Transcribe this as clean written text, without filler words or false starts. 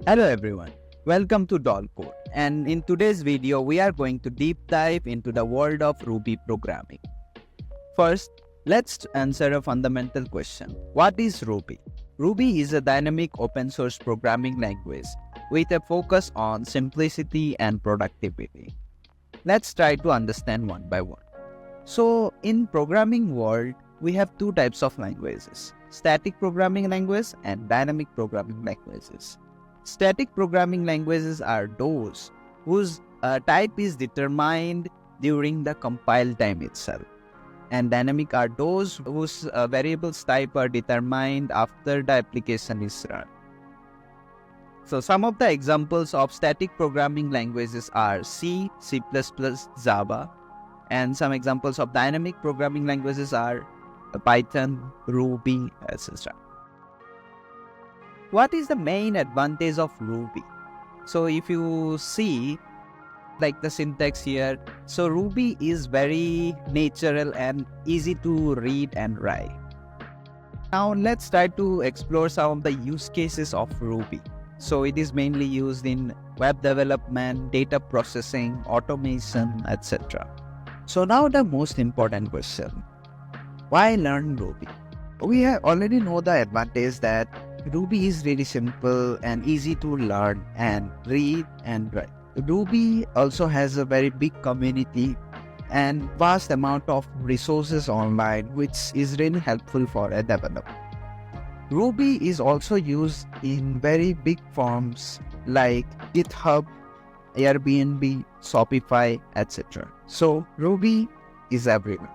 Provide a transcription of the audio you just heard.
Hello everyone, welcome to DolCode, and in today's video we are going to deep dive into the world of Ruby programming. First, let's answer a fundamental question. What is Ruby? Ruby is a dynamic open source programming language with a focus on simplicity and productivity. Let's try to understand one by one. So, in programming world, we have two types of languages: static programming language and dynamic programming languages. Static programming languages are those whose type is determined during the compile time itself, and dynamic are those whose variables type are determined after the application is run. So some of the examples of static programming languages are C, C++, Java, and some examples of dynamic programming languages are Python, Ruby, etc. What is the main advantage of Ruby? So if you see like the syntax here, so Ruby is very natural and easy to read and write. Now let's try to explore some of the use cases of Ruby. So it is mainly used in web development, data processing, automation, etc. So now the most important question: why learn Ruby? We already know the advantage that Ruby is very simple and easy to learn and read and write. Ruby also has a very big community and vast amount of resources online, which is really helpful for a developer. Ruby is also used in very big firms like GitHub, Airbnb, Shopify, etc. So Ruby is everywhere.